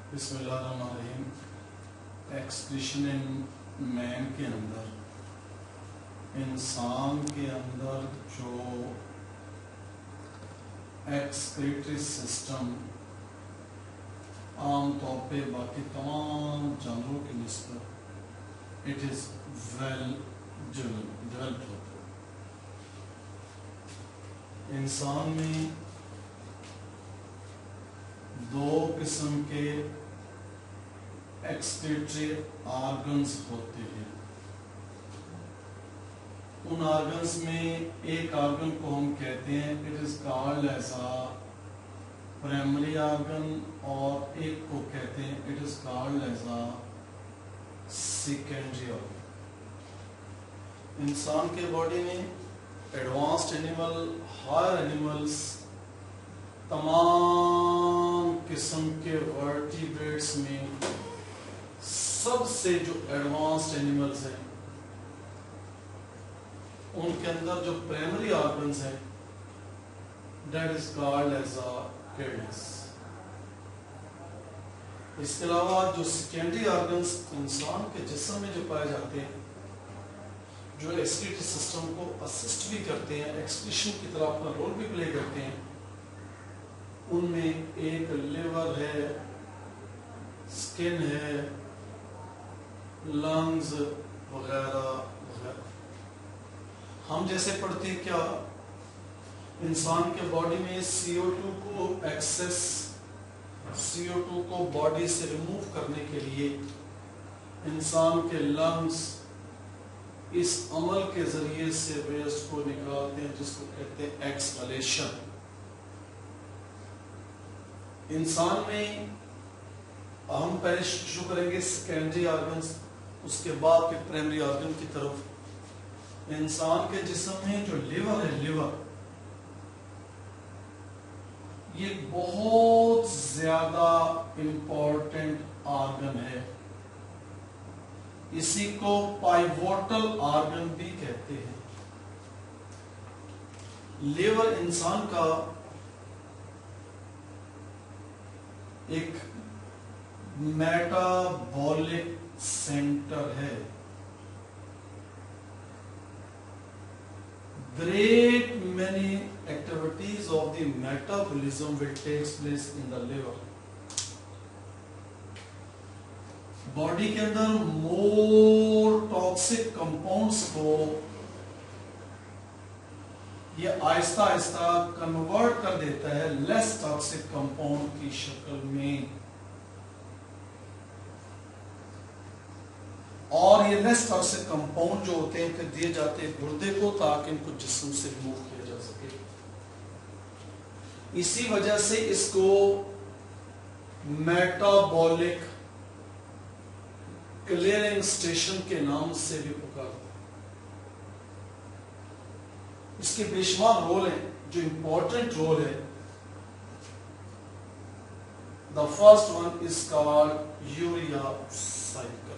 بسم اللہ الرحمن الرحیم۔ ایکسکریشن ان مین کے اندر، انسان کے اندر جو ایکسکریٹری سسٹم عام طور پہ باقی تمام جانوروں کی نسبت اٹ از ویل ڈیولپڈ ہوتا ہے۔ انسان میں دو قسم کے ایکسکریٹری آرگنز ہوتے ہیں۔ ان آرگنز میں ایک آرگن کو ہم کہتے ہیں it is called as a primary organ, اور ایک کو کہتے ہیں it is called as a secondary organ. انسان کے باڈی میں ایڈوانسڈ اینیمل، ہائر اینیملز، تمام قسم کے ورٹیبریٹس میں سب سے جو ایڈوانسڈ اینیملز ہیں ان کے اندر جو پرائمری آرگنز ہیں that is called as a kidneys. اس کے علاوہ جو سیکنڈری آرگنز انسان کے جسم میں جو پائے جاتے ہیں، جو ایکسکریٹری سسٹم کو اسسٹ بھی کرتے ہیں، ایکسکریشن کی طرح اپنا رول بھی پلے کرتے ہیں، ان میں ایک لیور ہے، سکن ہے، لنگز وغیرہ وغیرہ۔ ہم جیسے پڑھتے ہیں کیا انسان کے باڈی میں CO2 کو ایکسس CO2 کو باڈی سے ریموو کرنے کے لیے انسان کے لنگز اس عمل کے ذریعے سے ویسٹ کو نکالتے ہیں جس کو کہتے ہیں ایکسہلیشن۔ انسان میں ہم پہلے شروع کریں گے سیکنڈری آرگنز، اس کے بعد پھر پرائمری آرگن کی طرف۔ انسان کے جسم میں جو لیور ہے، لیور یہ بہت زیادہ امپورٹنٹ آرگن ہے۔ اسی کو پائیوٹل آرگن بھی کہتے ہیں۔ لیور انسان کا ایک میٹابولک سینٹر ہے۔ Great many activities of the metabolism will take place in the liver. Body کے اندر مور ٹاکسک کمپاؤنڈز کو یہ آہستہ آہستہ کنورٹ کر دیتا ہے لیس ٹاکسک کمپاؤنڈ کی شکل میں، اور یہ لیس ٹاکسک کمپاؤنڈ جو ہوتے ہیں پھر دیے جاتے ہیں گردے کو تاکہ ان کو جسم سے ریموو کیا جا سکے۔ اسی وجہ سے اس کو میٹابولک کلیئرنگ اسٹیشن کے نام سے بھی پکارتے ہیں۔ اس کے بے شمار رول ہیں، جو امپورٹنٹ رول ہے۔ The first one is called urea cycle.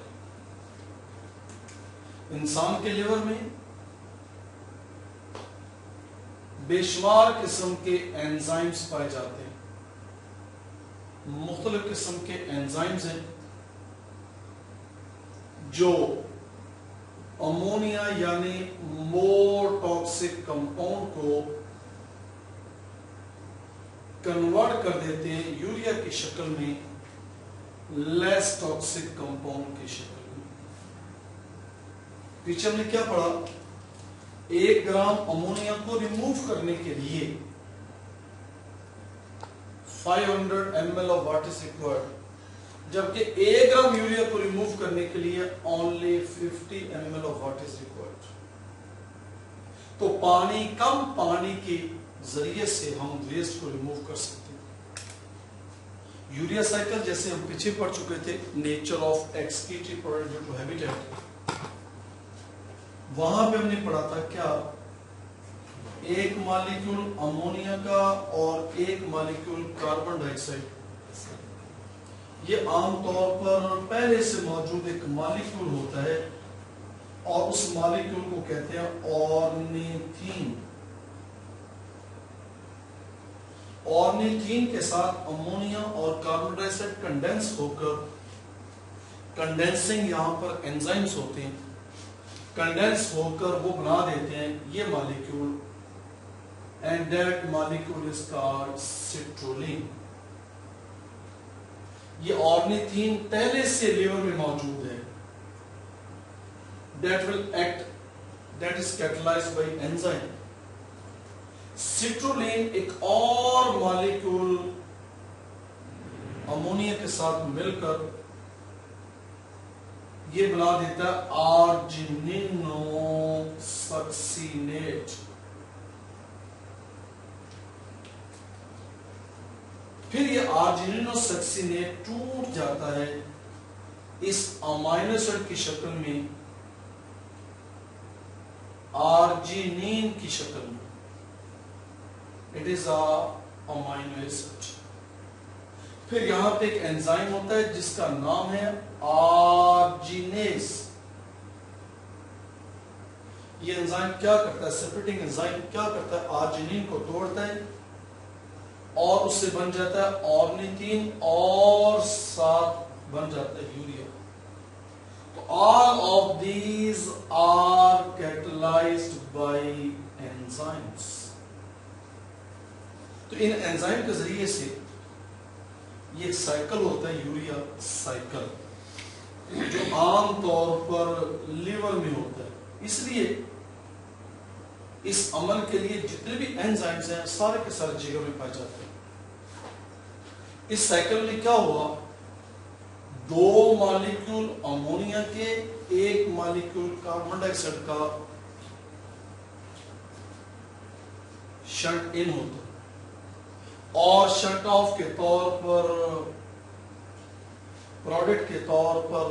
انسان کے لیور میں بے شمار قسم کے اینزائمز پائے جاتے ہیں۔ مختلف قسم کے اینزائمز ہیں جو امونیا یعنی مور ٹاکسک کمپاؤنڈ کو کنورٹ کر دیتے ہیں یوریا کی شکل میں لیس ٹاکسک کمپاؤنڈ کی شکل میں۔ پیچھے ہم نے کیا پڑھا؟ 1 گرام امونیا کو ریموو کرنے کے لیے 500 ml of water is required، جبکہ 1 گرام یوریا کو ریموو کرنے کے لیے only 50 ml of water is required۔ تو پانی، کم پانی کے ذریعے سے ہم ویسٹ کو ریموو کر سکتے ہیں۔ یوریا سائیکل جیسے ہم پیچھے پڑھ چکے تھے، nature of excretory product due to habitat, وہاں پہ ہم نے پڑھا تھا کیا ایک مالیکول امونیا کا اور ایک مالیکول کاربن ڈائی آکسائڈ، یہ عام طور پر پہلے سے موجود ایک مالیکول ہوتا ہے، اور اس مالیکول کو کہتے ہیں آرنیتھین۔ ऑर्निथीन के साथ अमोनिया और कार्बन डाइऑक्साइड कंडेंस होकर, कंडेंसिंग यहाँ पर एंजाइम्स होते हैं, कंडेंस होकर वो बना देते हैं ये molecule, and that molecule is called citrulline. ये ऑर्निथीन पहले से लिवर में मौजूद है, that will act, that is catalyzed by enzyme। Citrulline एक और मॉलिक्यूल अमोनिया के साथ मिलकर ये बना देता है आर्जिनिनो सक्सीनेट। फिर ये आर्जिनिनो सक्सीनेट टूट जाता है इस अमाइनो एसिड की शक्ल में, आर्जिनिन की शक्ल में। It is amino acid. फिर यहां पे एक एंजाइम होता है जिसका नाम है आर्जिनेस। ये एंजाइम क्या करता है, सेपरेटिंग एंजाइम क्या करता है, आर्जिनिन को तोड़ता है और उससे बन जाता है ऑर्निथीन और साथ बन जाता है urea. All of these are catalyzed by enzymes। तो इन एंजाइम के जरिए से ये साइकिल होता है, यूरिया साइकिल, जो आम तौर पर लिवर में होता है। इसलिए इस अमल के लिए जितने भी एंजाइम्स हैं सारे के सारे जिगर में पाए जाते हैं। इस साइकिल में क्या हुआ, दो मॉलिक्यूल अमोनिया के, एक मॉलिक्यूल कार्बन डाइऑक्साइड का शट इन होता है और शट ऑफ के तौर पर, प्रोडक्ट के तौर पर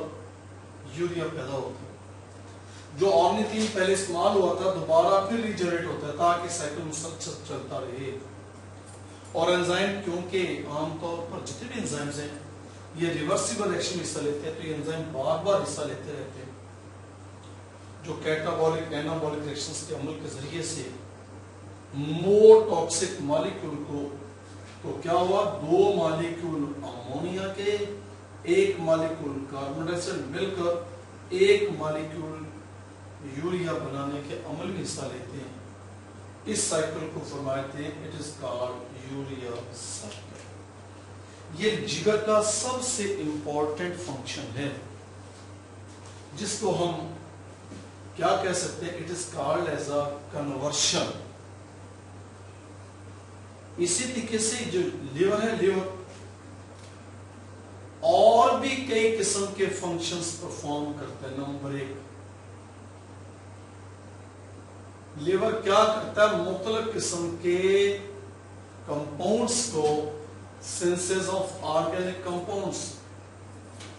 यूरिया पैदा होता है। जो ऑर्निथीन पहले इस्तेमाल हुआ था दोबारा फिर रिजनरेट होता है ताकि साइकिल मुसलसल चलता रहे। और एंजाइम, क्योंकि आमतौर पर जितने भी एंजाइम्स हैं ये रिवर्सिबल एक्शन में हिस्सा लेते हैं, तो ये एंजाइम बार बार हिस्सा लेते रहते हैं, जो कैटाबॉलिक एनाबॉलिक रिएक्शंस के अमल के जरिए से मोर टॉक्सिक मॉलिक्यूल को, तो क्या हुआ, दो मॉलिक्यूल अमोनिया के, एक मॉलिक्यूल कार्बन डाइऑक्साइड मिलकर एक मॉलिक्यूल यूरिया बनाने के अमल में हिस्सा लेते हैं। इस साइकिल को फरमाते हैं it is called urea cycle. ये जिगर का सबसे इंपॉर्टेंट फंक्शन है जिसको हम क्या कह सकते हैं, it is called as a conversion. इसी तरीके से जो लिवर है, लिवर और भी कई किस्म के फंक्शंस परफॉर्म करता है। नंबर एक, लिवर क्या करता है, मुख्तलिफ किस्म के कंपाउंड्स को, सिंथेसिस ऑफ ऑर्गेनिक कंपाउंड्स,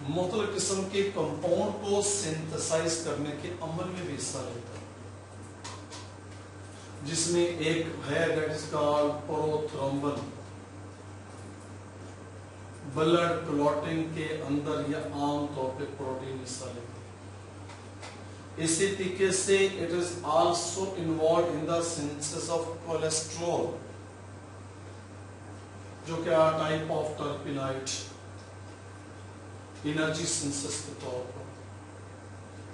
मुख्तलिफ किस्म के कंपाउंड को सिंथेसाइज करने के अमल में भी हिस्सा लेता है, जिसमें एक है that is called prothrombin. Blood clotting के अंदर यह आम तौर पे प्रोटीन हिस्सा लेता है। इसी तरीके से it is also involve in the synthesis of cholesterol, जो कि टाइप ऑफ टर्पिनाइड एनर्जी सिंथेसिस के तौर पर।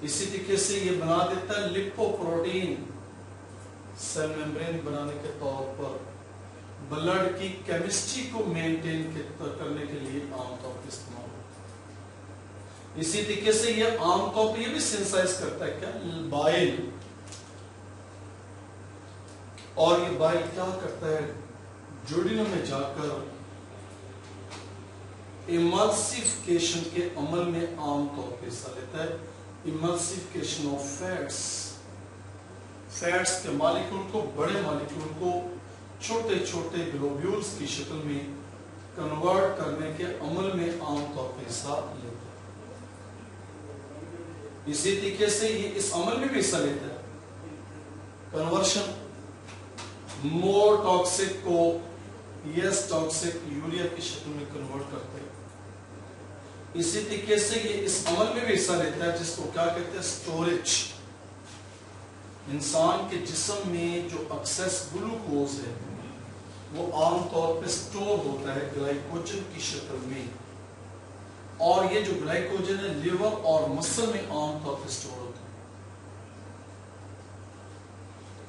इसी तरीके से ये बना देता है लिपोप्रोटीन, सेल मेम्ब्रेन बनाने के तौर पर, ब्लड की केमिस्ट्री को मेंटेन करने के लिए आमतौर पर इस्तेमाल होता है। इसी तरीके से ये आमतौर पर ये भी सिंथेसाइज करता है क्या, बाइल। और ये बाइल क्या करता है, जोडिनम में जाकर इमल्सिफिकेशन के अमल में आमतौर पर हिस्सा लेता है। इमल्सिफिकेशन ऑफ फैट्स, फैट्स के मॉलिक्यूल को, बड़े मॉलिक्यूल को छोटे छोटे ग्लोब्यूल्स की शक्ल में कन्वर्ट करने के अमल में आमतौर पर हिस्सा लेता है। इसी तरीके से ये इस अमल में भी हिस्सा लेता है, कन्वर्शन, मोर टॉक्सिक को यस टॉक्सिक यूरिया की शक्ल में कन्वर्ट करते हैं। इसी तरीके से ये इस अमल में भी हिस्सा लेता है जिसको क्या कहते हैं, स्टोरेज। इंसान के जिस्म में जो एक्सेस ग्लूकोज है वो आम तौर पे स्टोर होता है ग्लाइकोजन की शक्ल में, और ये जो ग्लाइकोजन है लिवर और मसल में आम तौर पे स्टोर होता है।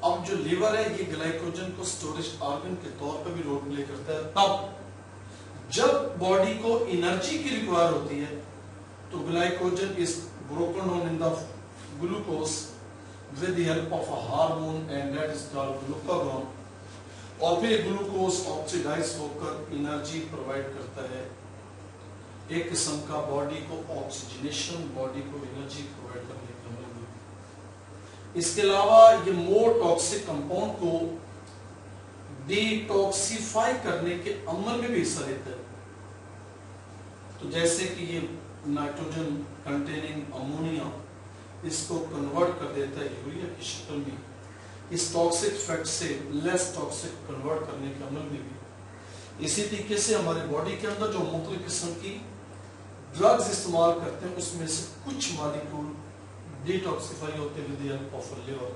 अब जो लिवर है ये ग्लाइकोजन को स्टोरेज ऑर्गन के तौर पे भी रोल प्ले करता है। तब जब बॉडी को एनर्जी की रिक्वायर होती है तो glycogen is broken down in the glucose with the help of a hormone and that is called glucagon, और फिर ग्लूकोज ऑक्सीडाइज होकर एनर्जी प्रोवाइड करता है, एक किस्म का बॉडी को ऑक्सीजनेशन, बॉडी को एनर्जी प्रोवाइड करने के अमल में। इसके अलावा ये मोर टॉक्सिक कंपाउंड को डिटॉक्सिफाई करने के अमल में भी हिस्सा लेता है। तो जैसे कि ये नाइट्रोजन कंटेनिंग अमोनिया इसको कन्वर्ट कर देता है यूरिया की शक्ल में, इस टॉक्सिक फैक्ट से लेस टॉक्सिक कन्वर्ट करने के अमल में भी। इसी तरीके से हमारे बॉडी के अंदर जो मुख्तलिफ किस्म की ड्रग्स इस्तेमाल करते हैं उसमें से कुछ मॉलिक्यूल डिटॉक्सिफाई होते हैं with the help of liver.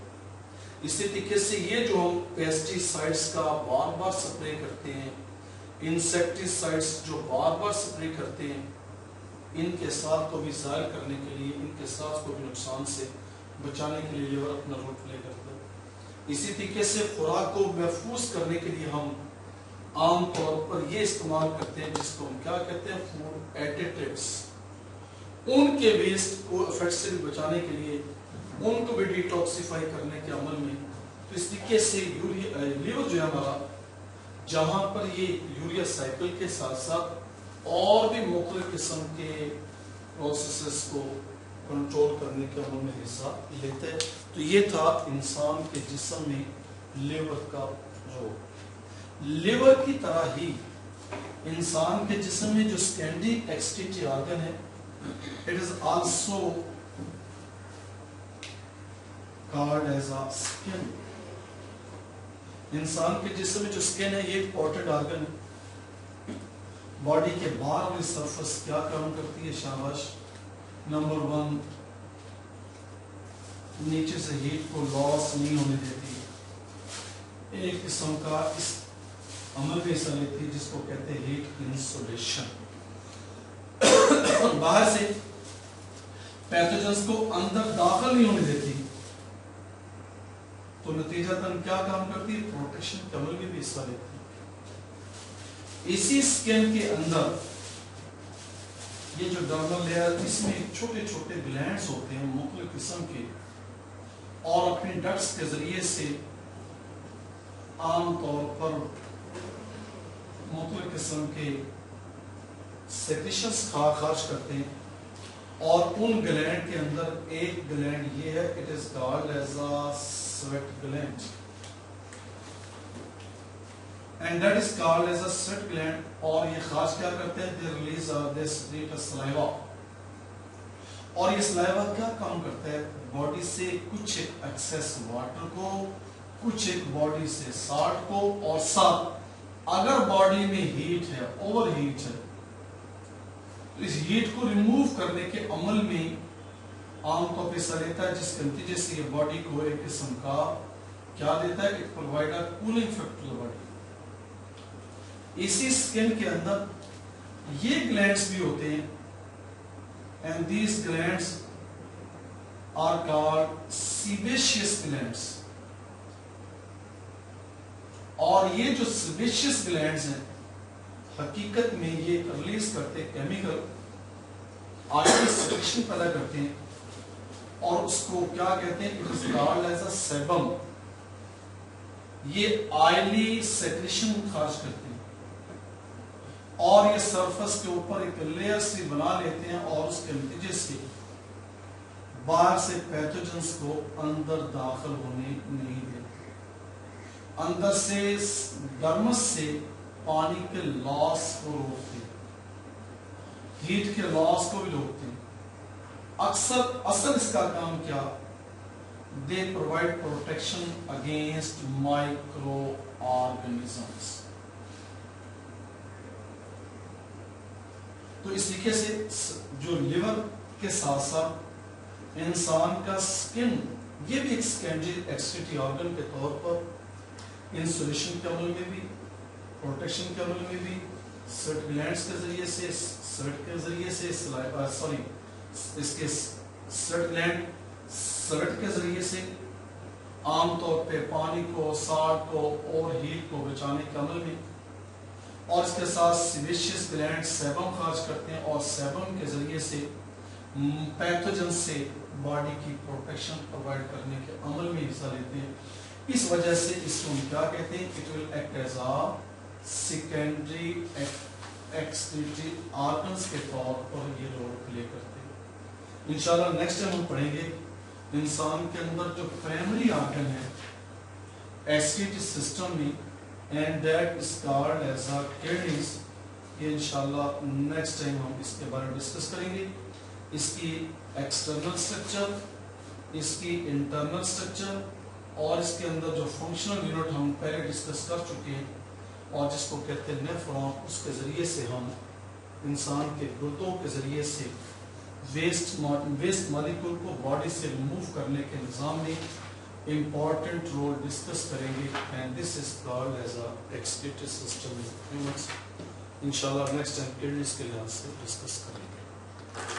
इसी तरीके से ये जो हम पेस्टिसाइड्स का बार बार स्प्रे करते हैं, इंसेक्टिसाइड्स जो बार बार स्प्रे करते हैं, इनके साथ को भी ज़ायल करने के लिए, इनके साथ को भी नुकसान से बचाने के लिए लिवर अपना रोल प्ले करता है। इसी तरीके से खुराक को महफूज करने के लिए हम आम तौर पर ये इस्तेमाल करते हैं जिसको हम क्या कहते हैं, फूड एडिटिव्स। उनके वेस्ट को इफेक्ट से भी बचाने के लिए उनको भी डिटॉक्सिफाई करने के अमल में। तो इस तरीके से लिवर जो है हमारा, जहां पर ये यूरिया साइकिल के साथ साथ और भी मुख्तलिफ किस्म के प्रोसेसेस को कंट्रोल करने के अमल में हिस्सा लेते हैं। तो ये था इंसान के जिस्म में लिवर का रोल। लिवर की तरह ही इंसान के जिस्म में जो सेकेंडरी एक्सक्रीटरी ऑर्गन है, it is also called as a skin. इंसान के जिस्म में जो स्किन है ये इंपॉर्टेंट ऑर्गन है। बॉडी के बाहर वाली सरफेस क्या काम करती है, शाबाश। नंबर 1, नीचे से हीट को लॉस नहीं होने देती, एक किस्म का इस अमल में हिस्सा लेती है जिसको कहते हैं हीट इंसुलेशन। बाहर से पैथोजेंस को अंदर दाखिल नहीं होने देती, तो नतीजतन क्या काम करती है, प्रोटेक्शन के अमल में भी हिस्सा लेती है। इसी स्किन के अंदर ये जो डर्मल लेयर, इसमें छोटे छोटे ग्लैंड्स होते हैं मुख्तलिफ किस्म के, और अपने डक्ट्स के जरिए से आम तौर पर मुख्तलिफ किस्म के सेक्रेशंस खारिज करते हैं। और उन ग्लैंड के अंदर एक ग्लैंड ये है, it is called as a sweat gland, and that is called as a sweat gland। और ये खास क्या करते हैं, they release they secrete saliva। और ये saliva क्या काम करता है, बॉडी से कुछ एक एक्सेस वाटर को, कुछ एक बॉडी से साल्ट को, और साथ अगर बॉडी में हीट है, ओवर हीट है, तो इस हीट को रिमूव करने के अमल में आमतौर पर हिस्सा लेता है, जिसके नतीजे से ये बॉडी को एक किस्म का क्या देता है, it provide a cooling effect to the body. इसी स्किन के अंदर ये ग्लैंड्स भी होते हैं, and these glands are called sebaceous glands. और ये जो सीबेशियस ग्लैंड्स हैं, हकीकत में ये रिलीज करते केमिकल ऑयली सेक्रेशन पैदा करते हैं, और उसको क्या कहते हैं, it is called as a sebum. ये ऑयली सेक्रेशन खारिज करते हैं, और ये सरफेस के ऊपर एक लेयर सी बना लेते हैं, और उसके नतीजे से बाहर से पैथोजेंस को अंदर दाखिल होने नहीं देते। अंदर से डर्मस से पानी के लॉस को रोकते हैं, हीट के लॉस को भी रोकते हैं। असल इसका काम क्या, they provide protection against micro organisms. तो इस तरीके से जो लिवर के साथ साथ इंसान का स्किन, ये भी एक सेकेंडरी एक्सक्रीटरी ऑर्गन के तौर पर इंसुलेशन के अमल में भी, प्रोटेक्शन के अमल में भी स्वेट ग्लैंड्स के जरिए से, स्वेट के जरिए से, सॉरी इसके स्वेट ग्लैंड स्वेट के जरिए से आमतौर पे पानी को, साल्ट को और हीट को बचाने के अमल में, और इसके साथ सीबेशियस ग्लैंड सेबम खारिज करते हैं और सेबम के जरिए से पैथोजन से बॉडी की प्रोटेक्शन प्रोवाइड करने के अमल में हिस्सा लेते हैं। इस वजह से इसको हम क्या कहते हैं, it will act as a secondary excretory organs के तौर पर ये रोल प्ले करते हैं। इंशाल्लाह नेक्स्ट टाइम हम पढ़ेंगे इंसान के अंदर जो प्राइमरी ऑर्गन है एक्सक्रीटरी सिस्टम में, and that is called as a kidneys. ये इंशाल्लाह नेक्स्ट टाइम हम इसके बारे में डिस्कस करेंगे, इसकी एक्सटर्नल स्ट्रक्चर, इसकी इंटरनल स्ट्रक्चर, और इसके अंदर जो फंक्शनल यूनिट हम पहले डिस्कस कर चुके हैं और जिसको कहते हैं नेफ्रॉन, उसके जरिए से हम इंसान के गुर्दों के जरिए से वेस्ट मॉलिक्यूल को बॉडी से रिमूव करने के निज़ाम में इम्पॉर्टेंट रोल डिस्कस करेंगे, and this is called as a excretory system in humans. इंशाल्लाह नेक्स्ट टाइम किडनीज के लिहाज से डिस्कस करेंगे।